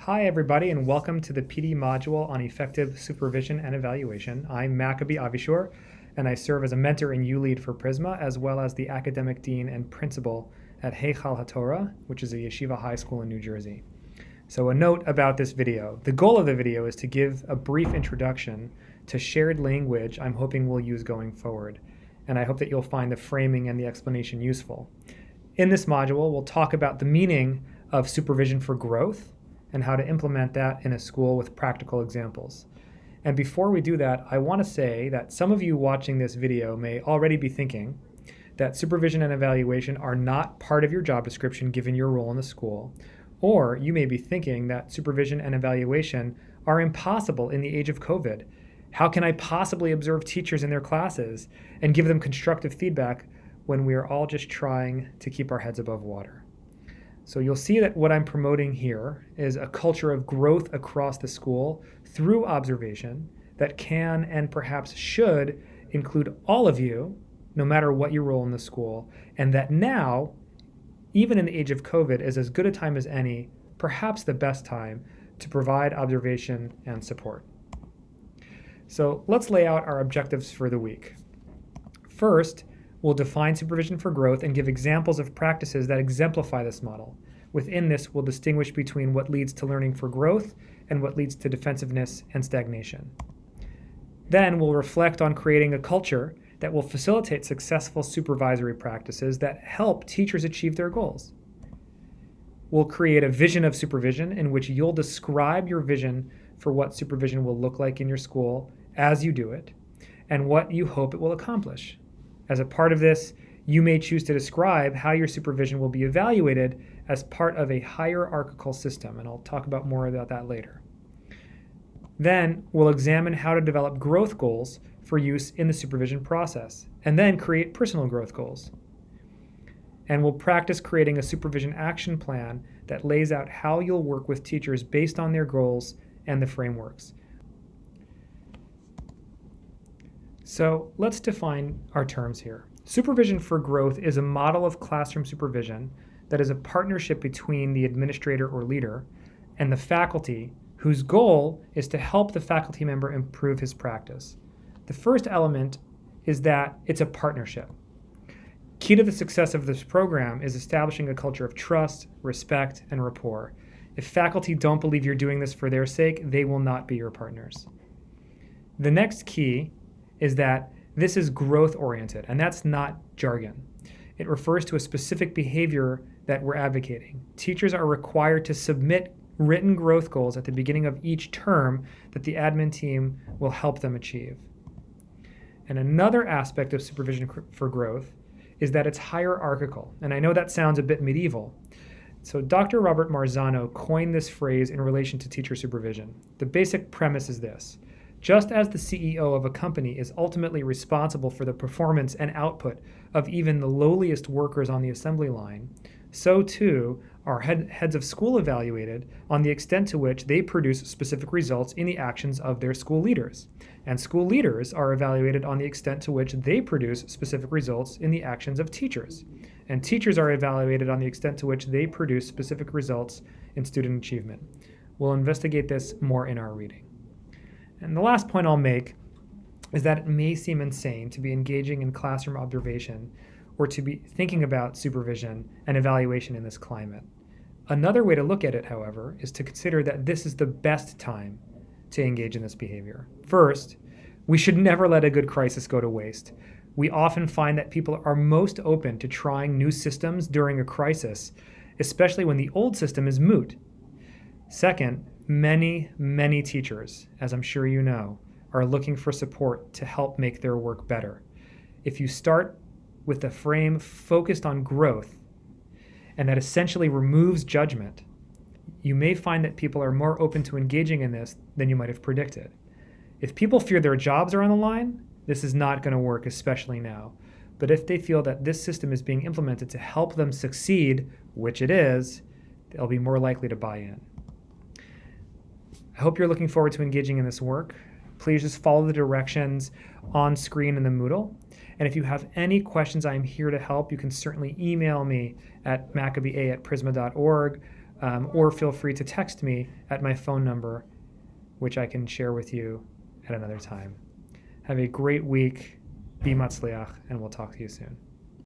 Hi, everybody, and welcome to the PD module on effective supervision and evaluation. I'm Maccabee Avishur, and I serve as a mentor and U-Lead for Prisma, as well as the academic dean and principal at Heichal HaTorah, which is a yeshiva high school in New Jersey. So a note about this video. The goal of the video is to give a brief introduction to shared language I'm hoping we'll use going forward, and I hope that you'll find the framing and the explanation useful. In this module, we'll talk about the meaning of supervision for growth and how to implement that in a school with practical examples. And before we do that, I want to say that some of you watching this video may already be thinking that supervision and evaluation are not part of your job description given your role in the school, or you may be thinking that supervision and evaluation are impossible in the age of COVID. How can I possibly observe teachers in their classes and give them constructive feedback when we are all just trying to keep our heads above water? So you'll see that what I'm promoting here is a culture of growth across the school through observation that can and perhaps should include all of you, no matter what your role in the school, and that now, even in the age of COVID, is as good a time as any, perhaps the best time, to provide observation and support. So let's lay out our objectives for the week. First, we'll define supervision for growth and give examples of practices that exemplify this model. Within this, we'll distinguish between what leads to learning for growth and what leads to defensiveness and stagnation. Then we'll reflect on creating a culture that will facilitate successful supervisory practices that help teachers achieve their goals. We'll create a vision of supervision in which you'll describe your vision for what supervision will look like in your school as you do it, and what you hope it will accomplish. As a part of this, you may choose to describe how your supervision will be evaluated as part of a hierarchical system, and I'll talk about more about that later. Then we'll examine how to develop growth goals for use in the supervision process, and then create personal growth goals. And we'll practice creating a supervision action plan that lays out how you'll work with teachers based on their goals and the frameworks. So let's define our terms here. Supervision for growth is a model of classroom supervision that is a partnership between the administrator or leader and the faculty, whose goal is to help the faculty member improve his practice. The first element is that it's a partnership. Key to the success of this program is establishing a culture of trust, respect, and rapport. If faculty don't believe you're doing this for their sake, they will not be your partners. The next key is that this is growth-oriented, and that's not jargon. It refers to a specific behavior that we're advocating. Teachers are required to submit written growth goals at the beginning of each term that the admin team will help them achieve. And another aspect of supervision for growth is that it's hierarchical, and I know that sounds a bit medieval. So Dr. Robert Marzano coined this phrase in relation to teacher supervision. The basic premise is this: just as the CEO of a company is ultimately responsible for the performance and output of even the lowliest workers on the assembly line, so too are heads of school evaluated on the extent to which they produce specific results in the actions of their school leaders. And school leaders are evaluated on the extent to which they produce specific results in the actions of teachers. And teachers are evaluated on the extent to which they produce specific results in student achievement. We'll investigate this more in our reading. And the last point I'll make is that it may seem insane to be engaging in classroom observation or to be thinking about supervision and evaluation in this climate. Another way to look at it, however, is to consider that this is the best time to engage in this behavior. First, we should never let a good crisis go to waste. We often find that people are most open to trying new systems during a crisis, especially when the old system is moot. Second, many teachers, as I'm sure you know, are looking for support to help make their work better. If you start with a frame focused on growth and that essentially removes judgment, you may find that people are more open to engaging in this than you might have predicted. If people fear their jobs are on the line, this is not going to work, especially now. But if they feel that this system is being implemented to help them succeed, which it is, they'll be more likely to buy in. I hope you're looking forward to engaging in this work. Please just follow the directions on screen in the Moodle. And if you have any questions, I'm here to help. You can certainly email me at maccabee@prisma.org. or feel free to text me at my phone number, which I can share with you at another time. Have a great week. Be Matzliach, and we'll talk to you soon.